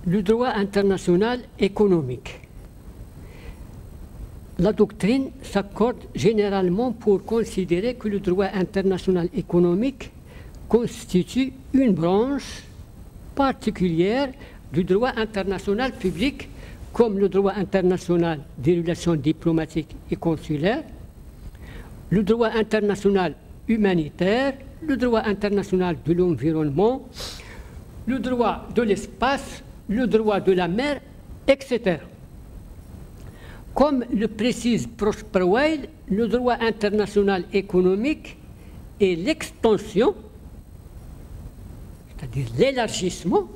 le droit international économique. La doctrine s'accorde généralement pour considérer que le droit international économique constitue une branche particulière du droit international public, comme le droit international des relations diplomatiques et consulaires, le droit international humanitaire, le droit international de l'environnement, le droit de l'espace, le droit de la mer, etc. Comme le précise Prosper Weil, le droit international économique est l'extension, c'est-à-dire l'élargissement,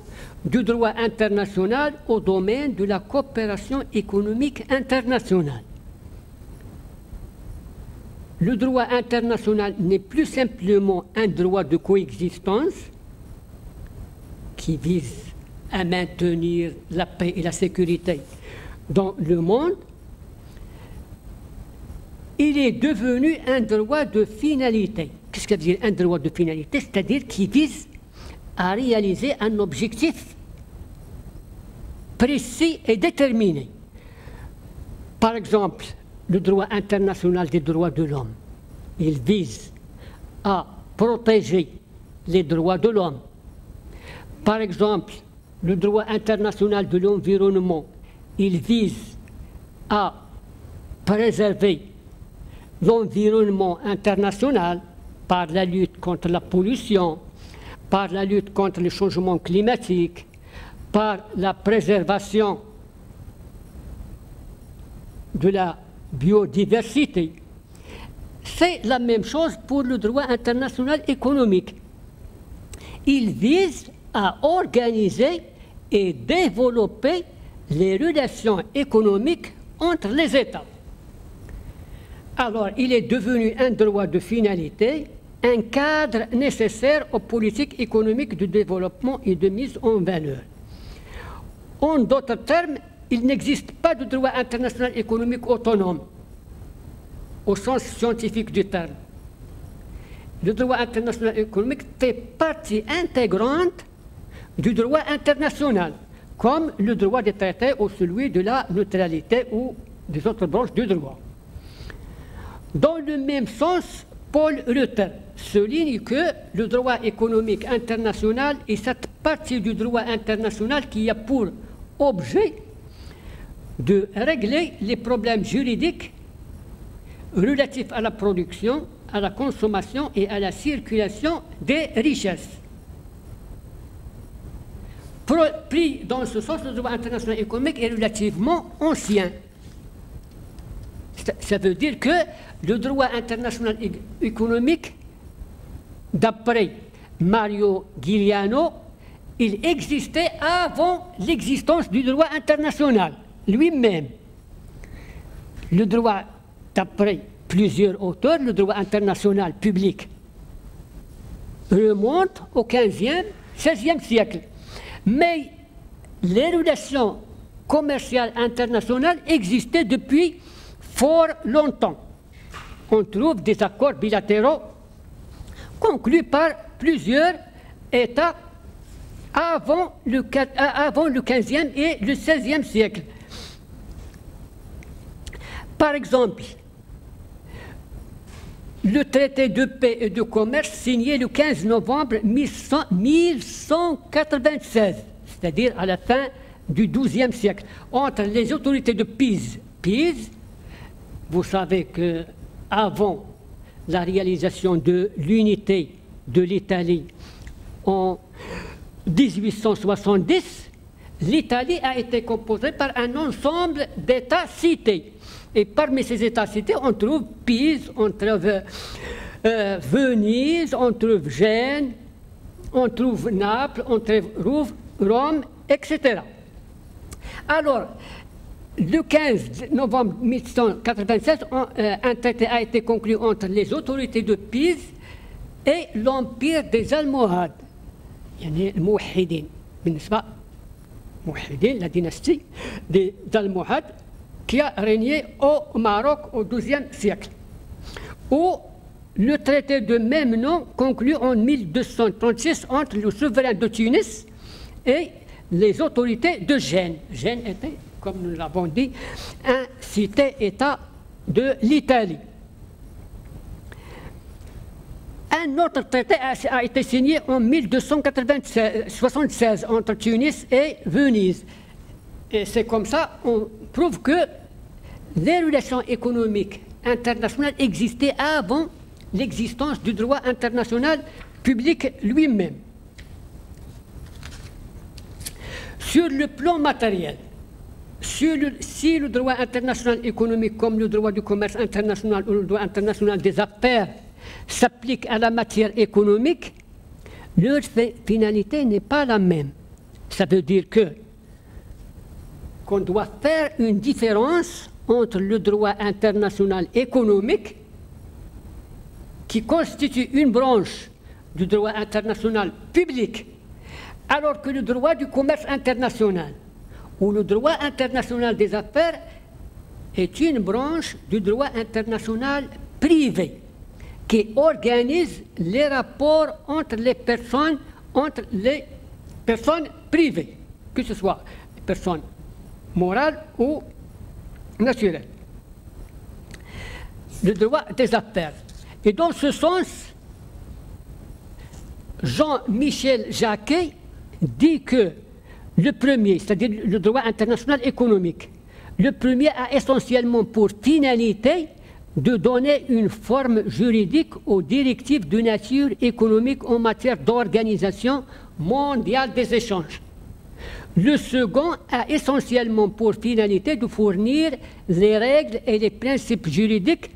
du droit international au domaine de la coopération économique internationale. Le droit international n'est plus simplement un droit de coexistence qui vise à maintenir la paix et la sécurité dans le monde. Il est devenu un droit de finalité. Qu'est-ce que ça veut dire un droit de finalité? C'est-à-dire qui vise à réaliser un objectif précis et déterminé. Par exemple, le droit international des droits de l'homme, il vise à protéger les droits de l'homme. Par exemple, le droit international de l'environnement, il vise à préserver l'environnement international par la lutte contre la pollution, par la lutte contre le changement climatique, par la préservation de la biodiversité. C'est la même chose pour le droit international économique. Il vise à organiser et développer les relations économiques entre les États. Alors, il est devenu un droit de finalité, un cadre nécessaire aux politiques économiques de développement et de mise en valeur. En d'autres termes, il n'existe pas de droit international économique autonome, au sens scientifique du terme. Le droit international économique fait partie intégrante du droit international, comme le droit des traités ou celui de la neutralité ou des autres branches du droit. Dans le même sens, Paul Reuter souligne que le droit économique international est cette partie du droit international qui a pour objet de régler les problèmes juridiques relatifs à la production, à la consommation et à la circulation des richesses. Pris dans ce sens, le droit international économique est relativement ancien. Ça veut dire que le droit international économique, d'après Mario Giuliano, il existait avant l'existence du droit international lui-même. Le droit, d'après plusieurs auteurs, le droit international public remonte au XVe, XVIe siècle. Mais les relations commerciales internationales existaient depuis fort longtemps. On trouve des accords bilatéraux conclus par plusieurs États avant le XVe et le XVIe siècle. Par exemple, le traité de paix et de commerce signé le 15 novembre 1196, c'est-à-dire à la fin du XIIe siècle, entre les autorités de Pise. Pise, vous savez qu'avant la réalisation de l'unité de l'Italie en 1870, l'Italie a été composée par un ensemble d'États cités. Et parmi ces États cités, on trouve Pise, on trouve Venise, on trouve Gênes, on trouve Naples, on trouve Rome, etc. Alors, le 15 novembre 1896, un traité a été conclu entre les autorités de Pise et l'empire des Almohades. يعني الموحدين بالنسبة موحدين la dynastie des Almohades qui a régné au Maroc au XIIe siècle, où le traité de même nom conclu en 1236 entre le souverain de Tunis et les autorités de Gênes. Gênes était, comme nous l'avons dit, un cité-État de l'Italie. Un autre traité a été signé en 1276 entre Tunis et Venise. Et c'est comme ça qu'on prouve que les relations économiques internationales existaient avant l'existence du droit international public lui-même. Sur le plan matériel, si le droit international économique comme le droit du commerce international ou le droit international des affaires s'applique à la matière économique, leur finalité n'est pas la même. Ça veut dire qu'on doit faire une différence entre le droit international économique, qui constitue une branche du droit international public, alors que le droit du commerce international ou le droit international des affaires est une branche du droit international privé qui organise les rapports entre les personnes privées, que ce soit les personnes morales ou naturelles. Le droit des affaires. Et dans ce sens, Jean-Michel Jacquet dit que le premier, c'est-à-dire le droit international économique, le premier a essentiellement pour finalité de donner une forme juridique aux directives de nature économique en matière d'organisation mondiale des échanges. Le second a essentiellement pour finalité de fournir les règles et les principes juridiques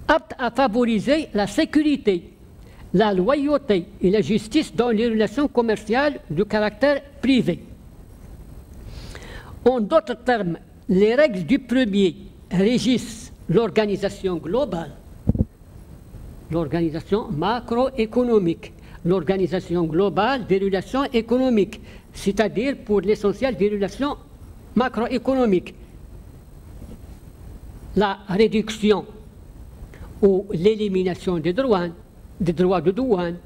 aptes à favoriser la sécurité, la loyauté et la justice dans les relations commerciales de caractère privé. En d'autres termes, les règles du premier régissent l'organisation globale, l'organisation macroéconomique, l'organisation globale des relations économiques, c'est-à-dire pour l'essentiel des relations macroéconomiques. La réduction ou l'élimination des droits de douane,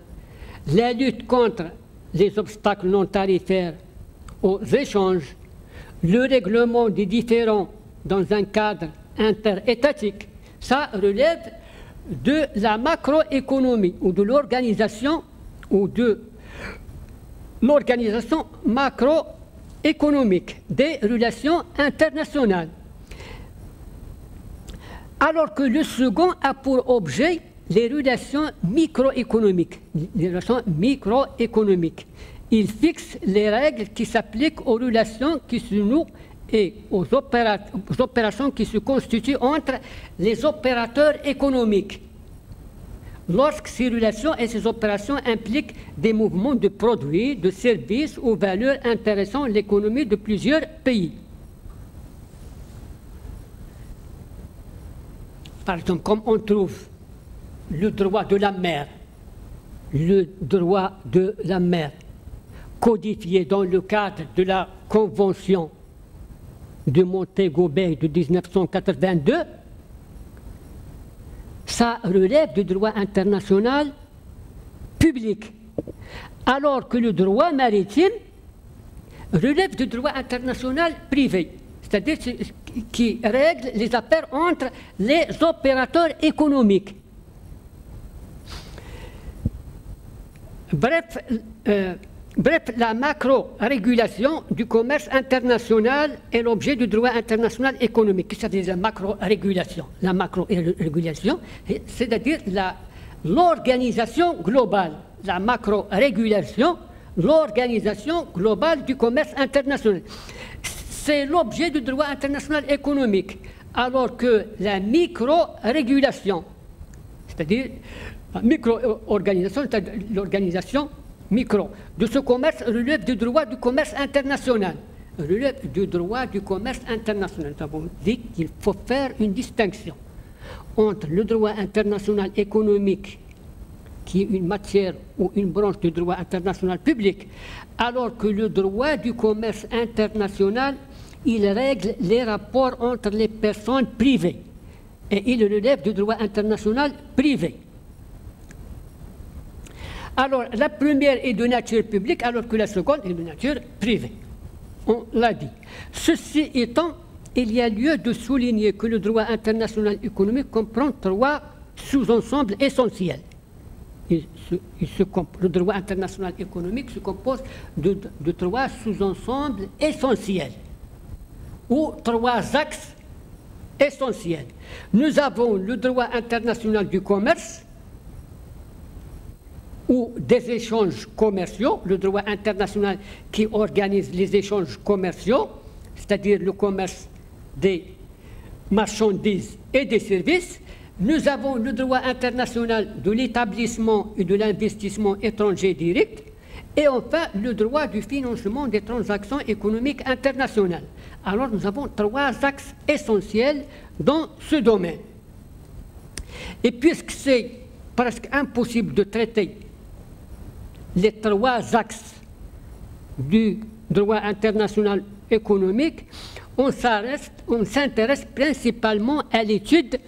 la lutte contre les obstacles non tarifaires aux échanges, le règlement des différends dans un cadre interétatique, ça relève de la macroéconomie ou de l'organisation macroéconomique des relations internationales. Alors que le second a pour objet les relations microéconomiques. Il fixe les règles qui s'appliquent aux relations qui se nouent et aux opérations qui se constituent entre les opérateurs économiques. Lorsque ces relations et ces opérations impliquent des mouvements de produits, de services ou valeurs intéressant l'économie de plusieurs pays. Par exemple, comme on trouve le droit de la mer, codifié dans le cadre de la Convention de Montego Bay de 1982, ça relève du droit international public, alors que le droit maritime relève du droit international privé, c'est-à-dire qui règle les affaires entre les opérateurs économiques. Bref, la macro-régulation du commerce international est l'objet du droit international économique, c'est-à-dire la macro-régulation. La macro-régulation, c'est-à-dire l'organisation globale. La macro-régulation, l'organisation globale du commerce international. C'est l'objet du droit international économique, alors que la micro-régulation, c'est-à-dire la micro-organisation, c'est-à-dire l'organisation micro de ce commerce relève du droit du commerce international. Relève du droit du commerce international. Nous avons dit qu'il faut faire une distinction entre le droit international économique, qui est une matière ou une branche du droit international public, alors que le droit du commerce international, il règle les rapports entre les personnes privées et il relève du droit international privé. Alors, la première est de nature publique, alors que la seconde est de nature privée. l'a dit. Ceci étant, il y a lieu de souligner que le droit international économique comprend 3 sous-ensembles essentiels. Le droit international économique se compose de 3 sous-ensembles essentiels, ou 3 axes essentiels. Nous avons le droit international du commerce, ou des échanges commerciaux, le droit international qui organise les échanges commerciaux, c'est-à-dire le commerce des marchandises et des services. Nous avons le droit international de l'établissement et de l'investissement étranger direct, et enfin le droit du financement des transactions économiques internationales. Alors nous avons 3 axes essentiels dans ce domaine. Et puisque c'est presque impossible de traiter les 3 axes du droit international économique, on s'intéresse principalement à l'étude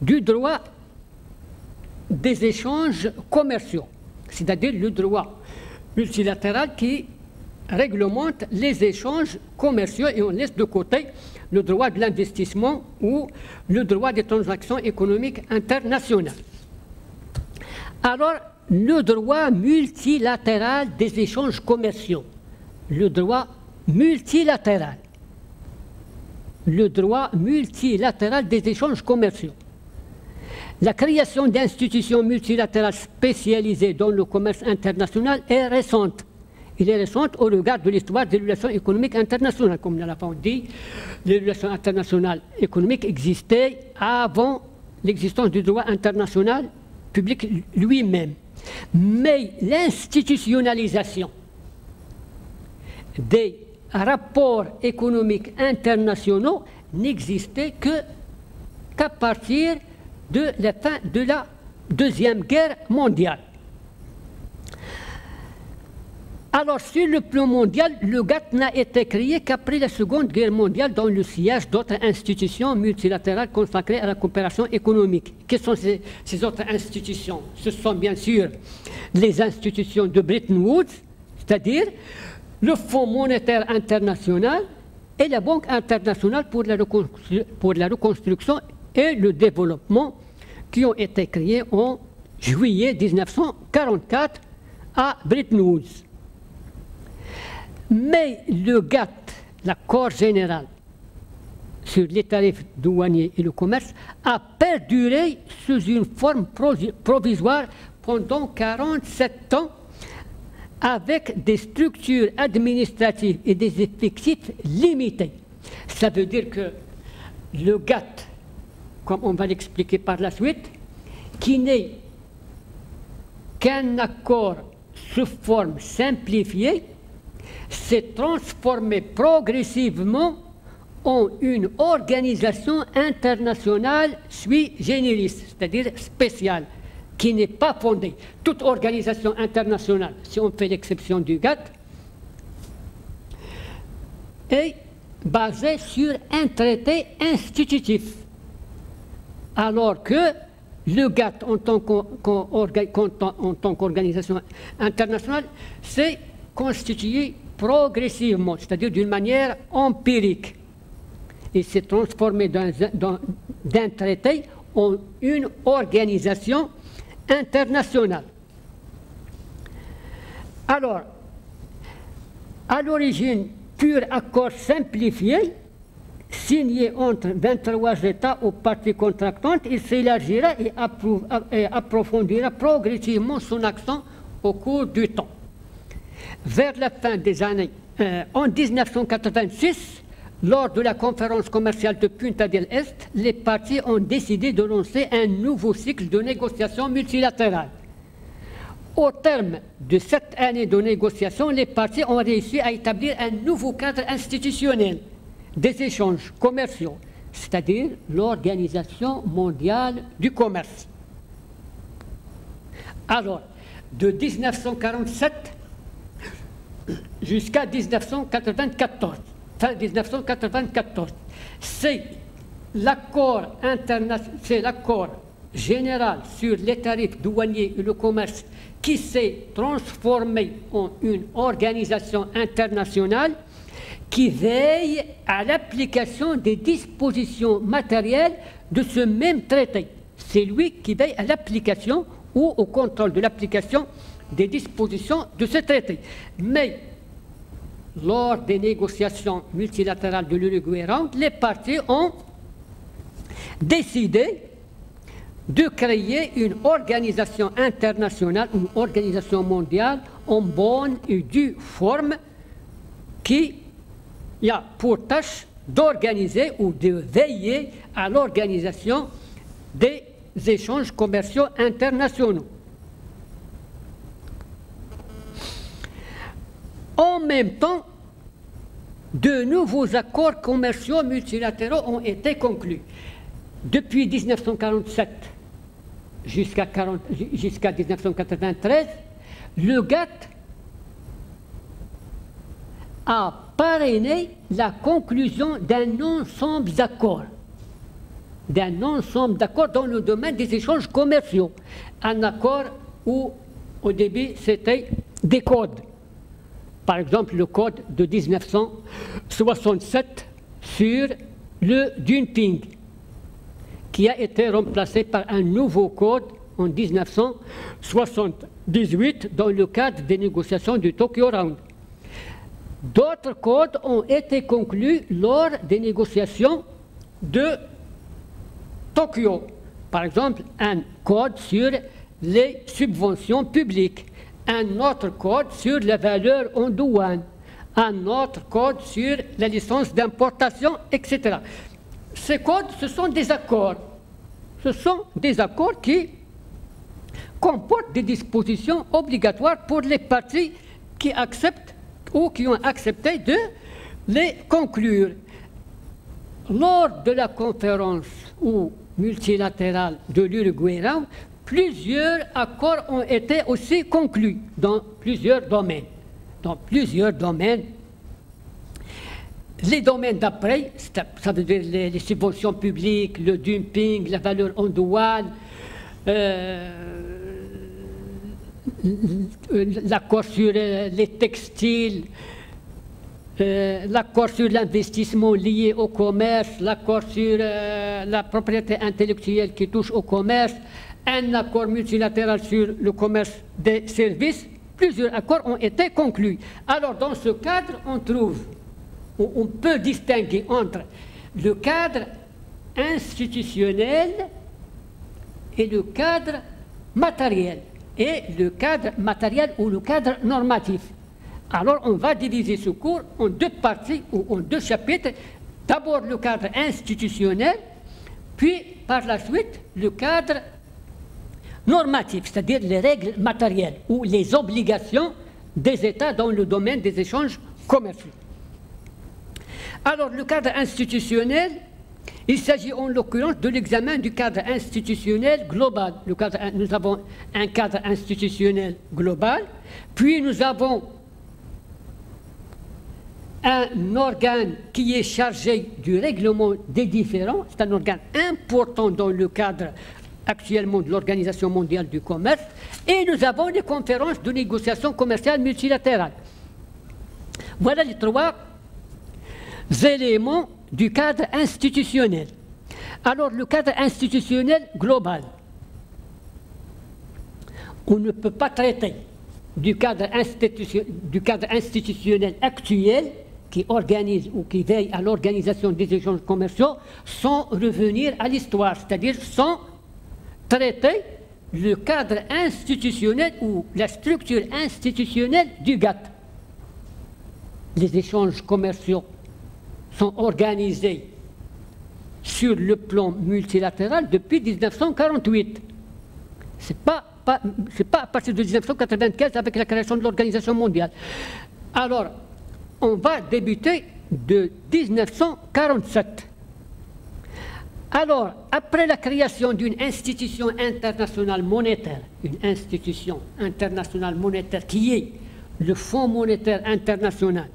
du droit des échanges commerciaux, c'est-à-dire le droit multilatéral qui réglemente les échanges commerciaux, et on laisse de côté le droit de l'investissement ou le droit des transactions économiques internationales. Alors, le droit multilatéral des échanges commerciaux. Le droit multilatéral. Le droit multilatéral des échanges commerciaux. La création d'institutions multilatérales spécialisées dans le commerce international est récente. Elle est récente au regard de l'histoire des relations économiques internationales. Comme nous l'avons dit, les relations internationales économiques existaient avant l'existence du droit international public lui-même. Mais l'institutionnalisation des rapports économiques internationaux n'existait qu'à partir de la fin de la Deuxième Guerre mondiale. Alors, sur le plan mondial, le GATT n'a été créé qu'après la Seconde Guerre mondiale dans le sillage d'autres institutions multilatérales consacrées à la coopération économique. Quelles sont ces autres institutions? Ce sont bien sûr les institutions de Bretton Woods, c'est-à-dire le Fonds monétaire international et la Banque internationale pour la reconstruction et le développement, qui ont été créés en juillet 1944 à Bretton Woods. Mais le GATT, l'accord général sur les tarifs douaniers et le commerce, a perduré sous une forme provisoire pendant 47 ans, avec des structures administratives et des effectifs limités. Ça veut dire que le GATT, comme on va l'expliquer par la suite, qui n'est qu'un accord sous forme simplifiée, s'est transformé progressivement en une organisation internationale sui generis, c'est-à-dire spéciale, qui n'est pas fondée. Toute organisation internationale, si on fait l'exception du GATT, est basée sur un traité institutif, alors que le GATT, en tant qu'organisation internationale, s'est constitué progressivement, c'est-à-dire d'une manière empirique. Il s'est transformé d'un traité en une organisation internationale. Alors, à l'origine, pur accord simplifié, signé entre 23 États ou parties contractantes, il s'élargira et approfondira progressivement son accent au cours du temps. Vers la fin des années, en 1986, lors de la conférence commerciale de Punta del Este, les parties ont décidé de lancer un nouveau cycle de négociations multilatérales. Au terme de cette année de négociations, les parties ont réussi à établir un nouveau cadre institutionnel des échanges commerciaux, c'est-à-dire l'Organisation mondiale du commerce. Alors, de 1947 jusqu'à 1994, fin 1994, c'est l'accord général sur les tarifs douaniers et le commerce qui s'est transformé en une organisation internationale qui veille à l'application des dispositions matérielles de ce même traité. C'est lui qui veille à l'application ou au contrôle de l'application des dispositions de ce traité. Mais lors des négociations multilatérales de l'Uruguay Round, les parties ont décidé de créer une organisation internationale, une organisation mondiale en bonne et due forme qui a pour tâche d'organiser ou de veiller à l'organisation des échanges commerciaux internationaux. En même temps, de nouveaux accords commerciaux multilatéraux ont été conclus. Depuis 1947 jusqu'à 1993, le GATT a parrainé la conclusion d'un ensemble d'accords dans le domaine des échanges commerciaux. Un accord où, au début, c'était des codes. Par exemple, le code de 1967 sur le dumping, qui a été remplacé par un nouveau code en 1978 dans le cadre des négociations du Tokyo Round. D'autres codes ont été conclus lors des négociations de Tokyo. Par exemple, un code sur les subventions publiques, un autre code sur la valeur en douane, un autre code sur la licence d'importation, etc. Ces codes, ce sont des accords. Ce sont des accords qui comportent des dispositions obligatoires pour les parties qui acceptent ou qui ont accepté de les conclure. Lors de la conférence multilatérale de l'Uruguay Round, plusieurs accords ont été aussi conclus dans plusieurs domaines. Les domaines d'après, ça veut dire les subventions publiques, le dumping, la valeur en douane, l'accord sur les textiles, l'accord sur l'investissement lié au commerce, l'accord sur la propriété intellectuelle qui touche au commerce, un accord multilatéral sur le commerce des services. Plusieurs accords ont été conclus. Alors, dans ce cadre, on peut distinguer entre le cadre institutionnel et le cadre matériel, et le cadre matériel ou le cadre normatif. Alors, on va diviser ce cours en deux parties ou en deux chapitres. D'abord, le cadre institutionnel, puis, par la suite, le cadre normatif, c'est-à-dire les règles matérielles ou les obligations des États dans le domaine des échanges commerciaux. Alors, le cadre institutionnel, il s'agit en l'occurrence de l'examen du cadre institutionnel global. Nous avons un cadre institutionnel global, puis nous avons un organe qui est chargé du règlement des différends. C'est un organe important dans le cadre actuellement de l'Organisation mondiale du commerce. Et nous avons des conférences de négociation commerciale multilatérale. Voilà les trois éléments du cadre institutionnel. Alors, le cadre institutionnel global, on ne peut pas traiter du cadre institutionnel actuel qui organise ou qui veille à l'organisation des échanges commerciaux sans revenir à l'histoire, c'est-à-dire sans traiter le cadre institutionnel ou la structure institutionnelle du GATT. Les échanges commerciaux sont organisés sur le plan multilatéral depuis 1948. Ce n'est pas à partir de 1995 avec la création de l'Organisation mondiale. Alors, on va débuter de 1947. Alors, après la création d'une institution internationale monétaire, qui est le Fonds monétaire international,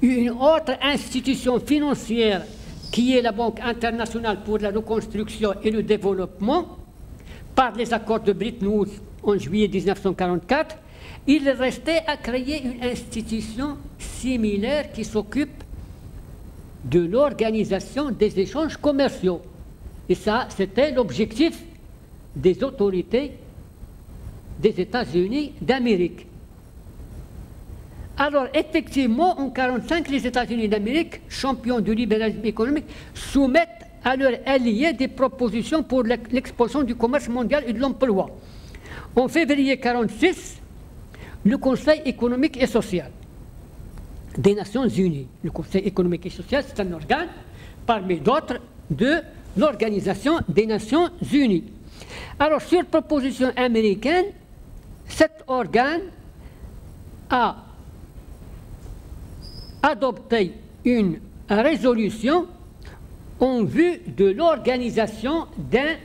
une autre institution financière qui est la Banque internationale pour la reconstruction et le développement, par les accords de Bretton Woods en juillet 1944, il restait à créer une institution similaire qui s'occupe de l'organisation des échanges commerciaux. Et ça, c'était l'objectif des autorités des États-Unis d'Amérique. Alors, effectivement, en 1945, les États-Unis d'Amérique, champions du libéralisme économique, soumettent à leurs alliés des propositions pour l'expansion du commerce mondial et de l'emploi. En février 1946, le Conseil économique et social des Nations Unies. Le Conseil économique et social, c'est un organe, parmi d'autres, de l'Organisation des Nations Unies. Alors, sur proposition américaine, cet organe a adopté une résolution en vue de l'organisation d'un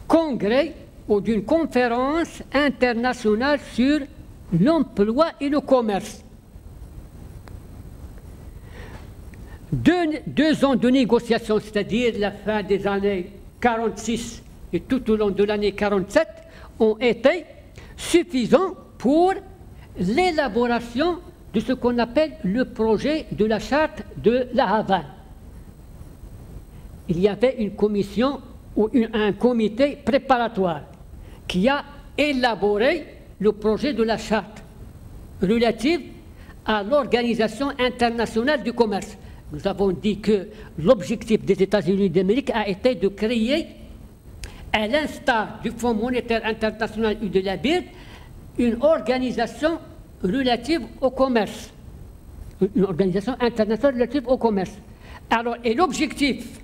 congrès ou d'une conférence internationale sur l'emploi et le commerce. Deux ans de négociations, c'est-à-dire la fin des années 46 et tout au long de l'année 47, ont été suffisants pour l'élaboration de ce qu'on appelle le projet de la charte de La Havane. Il y avait une commission ou un comité préparatoire qui a élaboré le projet de la charte relative à l'Organisation internationale du commerce. Nous avons dit que l'objectif des États-Unis d'Amérique a été de créer, à l'instar du Fonds monétaire international et de la BIRD, une organisation relative au commerce. Une organisation internationale relative au commerce. Alors, et l'objectif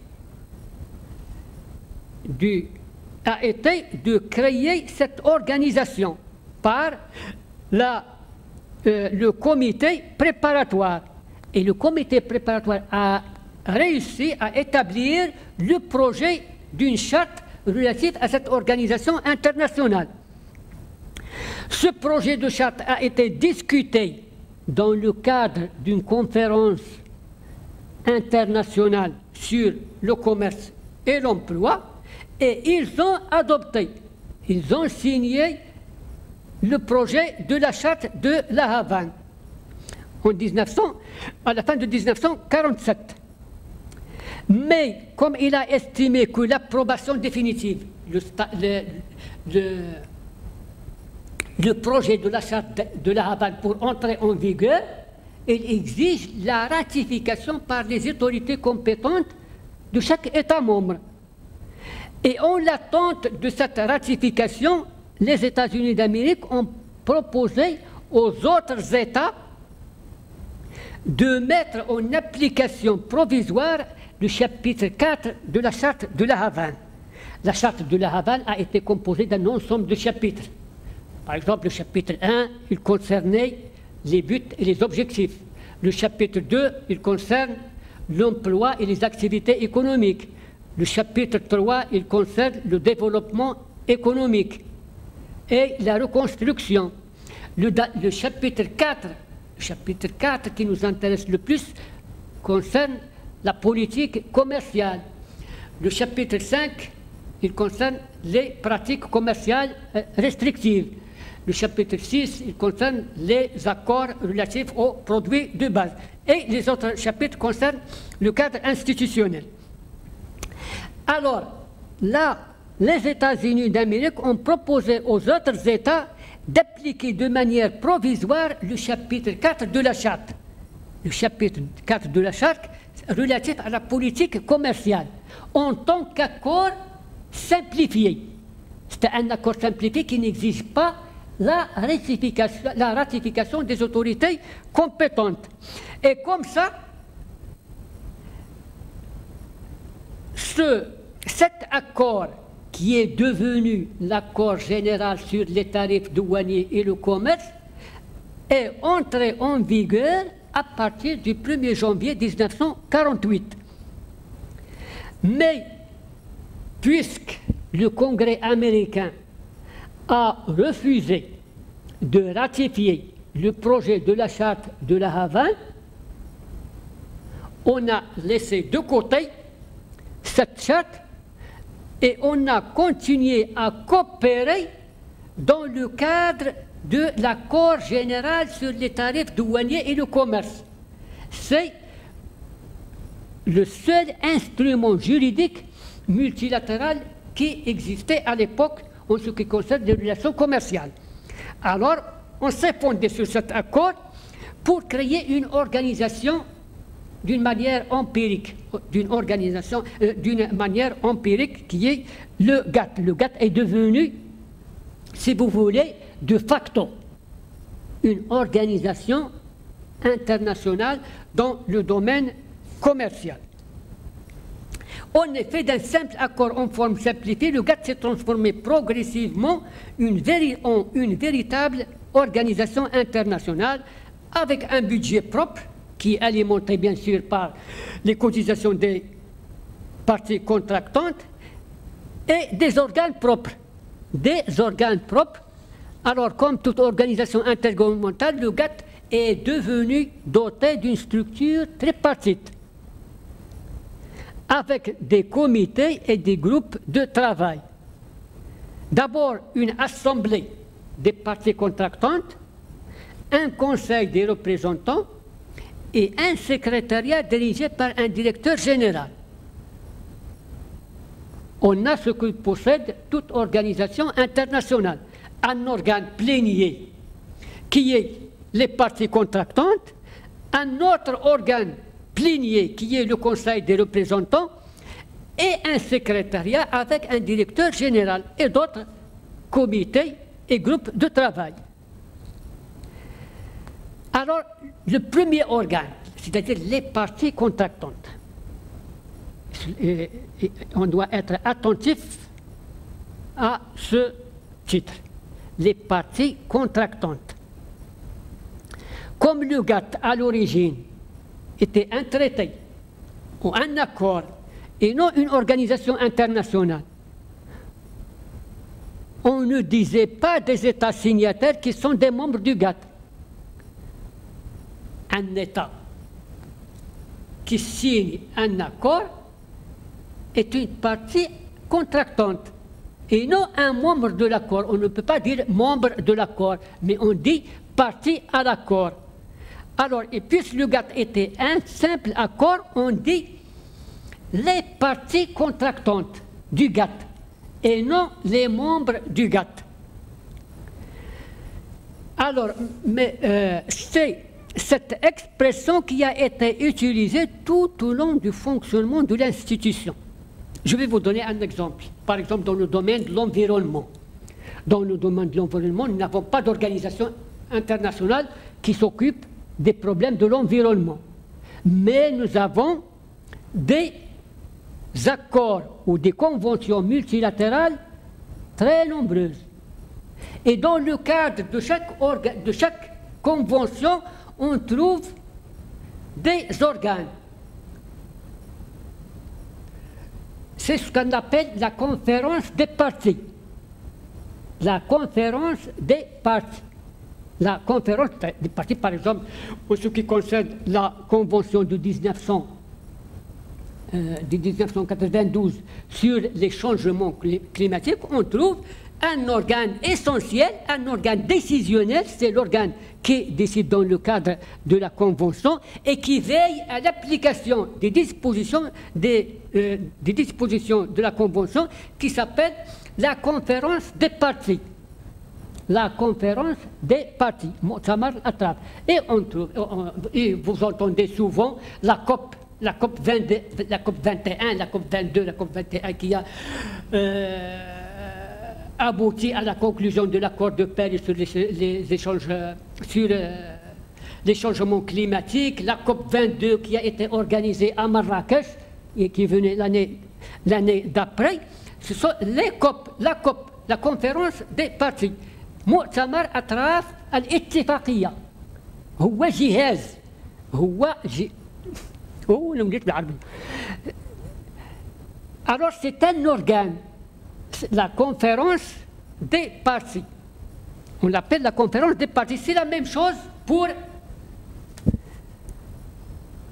a été de créer cette organisation par le comité préparatoire. Et le comité préparatoire a réussi à établir le projet d'une charte relative à cette organisation internationale. Ce projet de charte a été discuté dans le cadre d'une conférence internationale sur le commerce et l'emploi, et ils ont adopté, ils ont signé le projet de la charte de La Havane à la fin de 1947. Mais comme il a estimé que l'approbation définitive, le projet de la charte de La Havane pour entrer en vigueur, il exige la ratification par les autorités compétentes de chaque État membre. Et en l'attente de cette ratification, les États-Unis d'Amérique ont proposé aux autres États de mettre en application provisoire le chapitre 4 de la charte de La Havane. La charte de La Havane a été composée d'un ensemble de chapitres. Par exemple, le chapitre 1, il concernait les buts et les objectifs. Le chapitre 2, il concerne l'emploi et les activités économiques. Le chapitre 3, il concerne le développement économique et la reconstruction. Le chapitre 4 qui nous intéresse le plus concerne la politique commerciale. Le chapitre 5, il concerne les pratiques commerciales restrictives. Le chapitre 6, il concerne les accords relatifs aux produits de base. Et les autres chapitres concernent le cadre institutionnel. Alors, là, les États-Unis d'Amérique ont proposé aux autres États d'appliquer de manière provisoire le chapitre 4 de la charte. Le chapitre 4 de la charte relatif à la politique commerciale, en tant qu'accord simplifié. C'est un accord simplifié qui n'exige pas la ratification des autorités compétentes. Et comme ça, cet accord qui est devenu l'accord général sur les tarifs douaniers et le commerce est entré en vigueur à partir du 1er janvier 1948. Mais puisque le Congrès américain a refusé de ratifier le projet de la charte de La Havane, on a laissé de côté cette charte et on a continué à coopérer dans le cadre de l'accord général sur les tarifs douaniers et le commerce. C'est le seul instrument juridique multilatéral qui existait à l'époque en ce qui concerne les relations commerciales. Alors, on s'est fondé sur cet accord pour créer une organisation d'une manière empirique, d'une manière empirique qui est le GATT. Le GATT est devenu, si vous voulez, de facto, une organisation internationale dans le domaine commercial. En effet, d'un simple accord en forme simplifiée, le GATT s'est transformé progressivement en une véritable organisation internationale avec un budget propre qui est alimenté bien sûr par les cotisations des parties contractantes et des organes propres. Des organes propres. Alors, comme toute organisation intergouvernementale, le GATT est devenu doté d'une structure tripartite, avec des comités et des groupes de travail. D'abord, une assemblée des parties contractantes, un conseil des représentants et un secrétariat dirigé par un directeur général. On a ce que possède toute organisation internationale, un organe plénier qui est les parties contractantes, un autre organe plénier qui est le Conseil des représentants et un secrétariat avec un directeur général et d'autres comités et groupes de travail. Alors, le premier organe, c'est-à-dire les parties contractantes, on doit être attentif à ce titre, les parties contractantes. Comme le GATT à l'origine était un traité ou un accord et non une organisation internationale, on ne disait pas des États signataires qui sont des membres du GATT. Un État qui signe un accord est une partie contractante et non un membre de l'accord. On ne peut pas dire membre de l'accord, mais on dit partie à l'accord. Alors, et puisque le GATT était un simple accord, on dit les parties contractantes du GATT et non les membres du GATT. Alors, mais c'est cette expression qui a été utilisée tout au long du fonctionnement de l'institution. Je vais vous donner un exemple. Par exemple, dans le domaine de l'environnement. Dans le domaine de l'environnement, nous n'avons pas d'organisation internationale qui s'occupe des problèmes de l'environnement. Mais nous avons des accords ou des conventions multilatérales très nombreuses. Et dans le cadre de chaque convention, on trouve des organes. C'est ce qu'on appelle la conférence des parties. La conférence des parties. La conférence des parties, par exemple, en ce qui concerne la convention de 1992 sur les changements climatiques, on trouve un organe essentiel, un organe décisionnel, c'est l'organe qui décide dans le cadre de la Convention et qui veille à l'application des dispositions de la Convention qui s'appelle la conférence des parties. La conférence des parties, Mu'tamar al-Atraf. Et on trouve, et vous entendez souvent la COP 22, la COP 21, la COP 22, la COP 21 qui a abouti à la conclusion de l'accord de Paris sur les échanges, sur les changements climatiques, la COP 22 qui a été organisée à Marrakech et qui venait l'année d'après. Ce sont les COP, la conférence des parties. مؤتمر أطراف الاتفاقية هو جهاز هو لو جيت بالعربي. Alors c'est un organe, la conférence des parties. On l'appelle la conférence des parties. C'est la même chose pour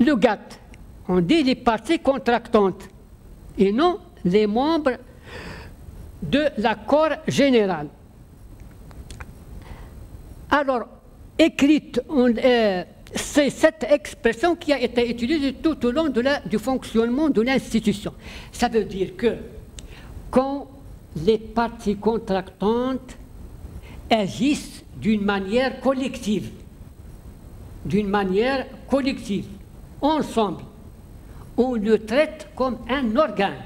le GATT. On dit les parties contractantes et non les membres de l'accord général. Alors, écrite, c'est cette expression qui a été utilisée tout au long du fonctionnement de l'institution. Ça veut dire que quand les parties contractantes agissent d'une manière collective, ensemble, on le traite comme un organe.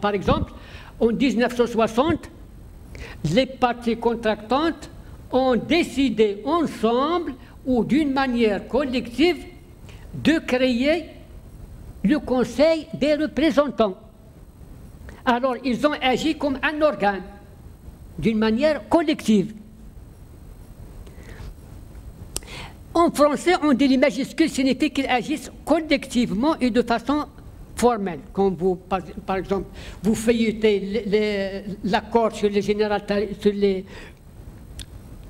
Par exemple, en 1960, les parties contractantes ont décidé ensemble ou d'une manière collective de créer le Conseil des représentants. Alors, ils ont agi comme un organe, d'une manière collective. En français, on dit les majuscules signifie qu'ils agissent collectivement et de façon formelle. Quand vous, par exemple, vous feuilletez l'accord sur les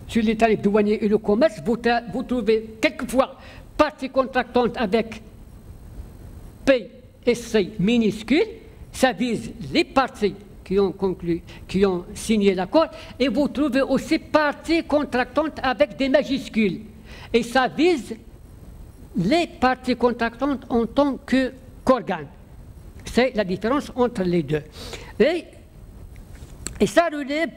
sur les tarifs douaniers et le commerce, vous trouvez quelquefois partie contractante avec P et C minuscules, ça vise les parties qui ont signé l'accord, et vous trouvez aussi partie contractante avec des majuscules. Et ça vise les parties contractantes en tant qu'organes. C'est la différence entre les deux. Et ça relève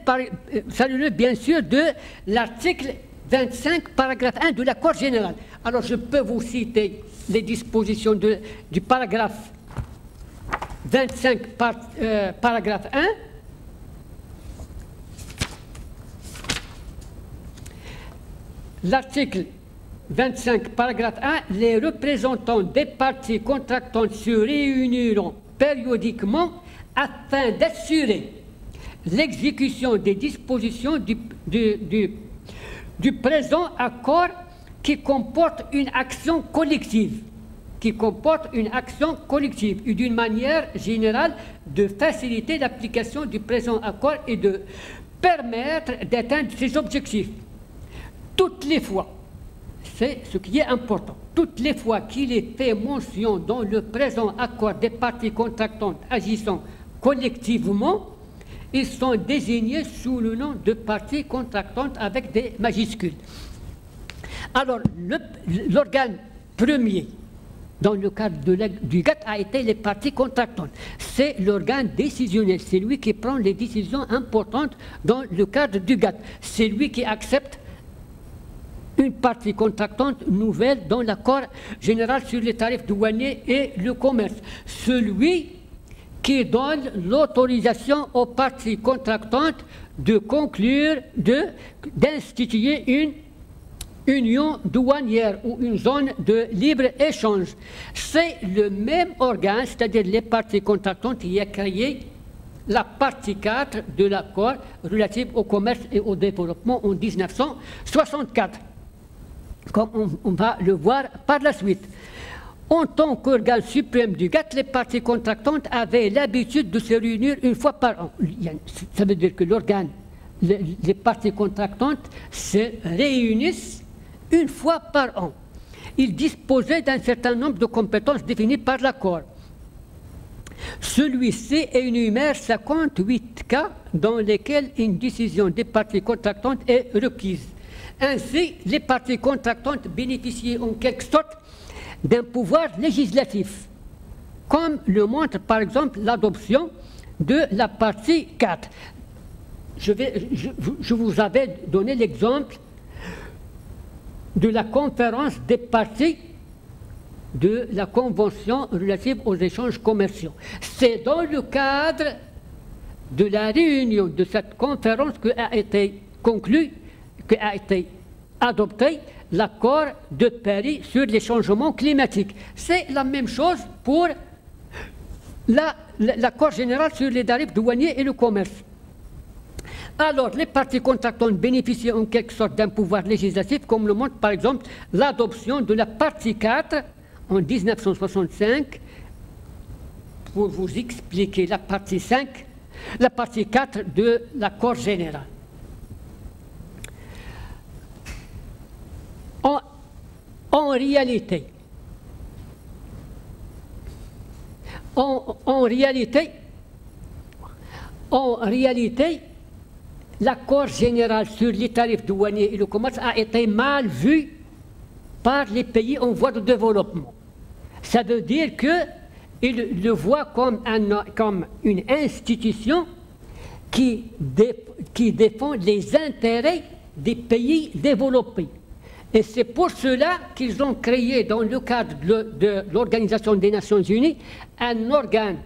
bien sûr de l'article 25, paragraphe 1 de l'accord général. Alors je peux vous citer les dispositions du paragraphe 25, paragraphe 1. L'article 25, paragraphe 1, les représentants des parties contractantes se réuniront périodiquement afin d'assurer l'exécution des dispositions du présent accord qui comporte une action collective, et d'une manière générale de faciliter l'application du présent accord et de permettre d'atteindre ses objectifs. Toutes les fois, c'est ce qui est important, toutes les fois qu'il est fait mention dans le présent accord des parties contractantes agissant collectivement, ils sont désignés sous le nom de parties contractantes avec des majuscules. Alors, l'organe premier dans le cadre du GATT a été les parties contractantes. C'est l'organe décisionnel, c'est lui qui prend les décisions importantes dans le cadre du GATT. C'est lui qui accepte une partie contractante nouvelle dans l'accord général sur les tarifs douaniers et le commerce. Celui qui donne l'autorisation aux parties contractantes de conclure, d'instituer une union douanière ou une zone de libre-échange. C'est le même organe, c'est-à-dire les parties contractantes, qui a créé la partie 4 de l'accord relatif au commerce et au développement en 1964, comme on va le voir par la suite. En tant qu'organe suprême du GATT, les parties contractantes avaient l'habitude de se réunir une fois par an. Ça veut dire que les parties contractantes se réunissent une fois par an. Ils disposaient d'un certain nombre de compétences définies par l'accord. Celui-ci énumère 58 cas dans lesquels une décision des parties contractantes est requise. Ainsi, les parties contractantes bénéficiaient en quelque sorte d'un pouvoir législatif, comme le montre par exemple l'adoption de la partie 4. Je vous avais donné l'exemple de la conférence des parties de la Convention relative aux échanges commerciaux. C'est dans le cadre de la réunion de cette conférence qu'a été conclu, qu'a été adopté l'accord de Paris sur les changements climatiques. C'est la même chose pour l'accord général sur les tarifs douaniers et le commerce. Alors, les parties contractantes bénéficient en quelque sorte d'un pouvoir législatif, comme le montre par exemple l'adoption de la partie 4 en 1965, pour vous expliquer la partie 4 de l'accord général. En réalité, l'accord général sur les tarifs douaniers et le commerce a été mal vu par les pays en voie de développement. Ça veut dire qu'ils le voient comme une institution qui défend les intérêts des pays développés. Et c'est pour cela qu'ils ont créé, dans le cadre de l'Organisation des Nations Unies, un organe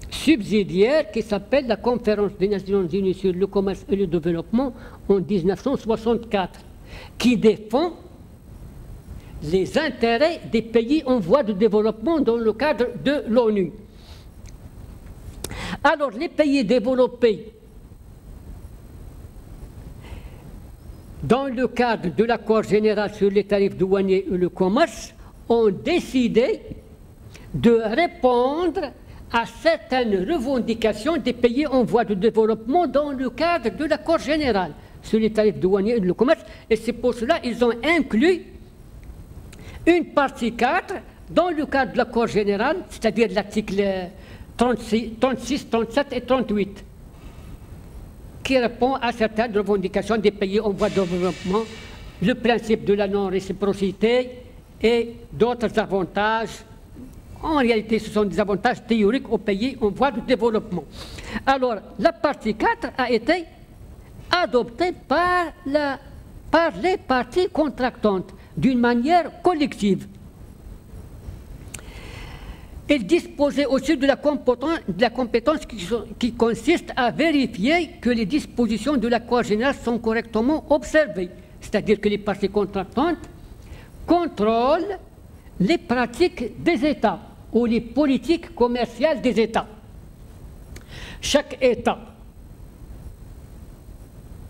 subsidiaire qui s'appelle la Conférence des Nations Unies sur le commerce et le développement en 1964, qui défend les intérêts des pays en voie de développement dans le cadre de l'ONU. Alors, les pays développés, dans le cadre de l'accord général sur les tarifs douaniers et le commerce, ont décidé de répondre à certaines revendications des pays en voie de développement dans le cadre de l'accord général sur les tarifs douaniers et le commerce. Et c'est pour cela qu'ils ont inclus une partie 4 dans le cadre de l'accord général, c'est-à-dire l'article 36, 37 et 38, qui répond à certaines revendications des pays en voie de développement, le principe de la non-réciprocité et d'autres avantages. En réalité, ce sont des avantages théoriques aux pays en voie de développement. Alors, la partie 4 a été adoptée par les parties contractantes d'une manière collective. Il disposait aussi de la compétence qui consiste à vérifier que les dispositions de l'accord général sont correctement observées. C'est-à-dire que les parties contractantes contrôlent les pratiques des États ou les politiques commerciales des États. Chaque État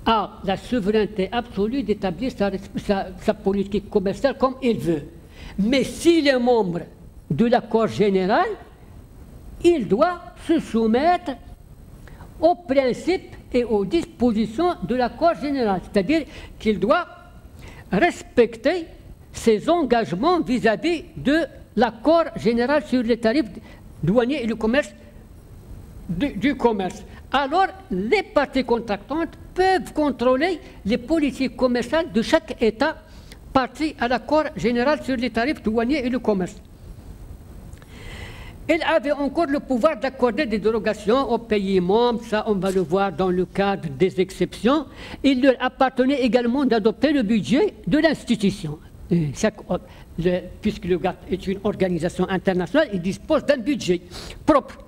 a la souveraineté absolue d'établir sa politique commerciale comme il veut. Mais s'il est membre de l'accord général, il doit se soumettre aux principes et aux dispositions de l'accord général. C'est-à-dire qu'il doit respecter ses engagements vis-à-vis de l'accord général sur les tarifs douaniers et le commerce du commerce. Alors, les parties contractantes peuvent contrôler les politiques commerciales de chaque État partie à l'accord général sur les tarifs douaniers et le commerce. Il avait encore le pouvoir d'accorder des dérogations aux pays membres, ça on va le voir dans le cadre des exceptions. Il leur appartenait également d'adopter le budget de l'institution. Puisque le GATT est une organisation internationale, il dispose d'un budget propre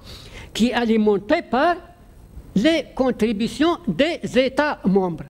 qui est alimenté par les contributions des États membres.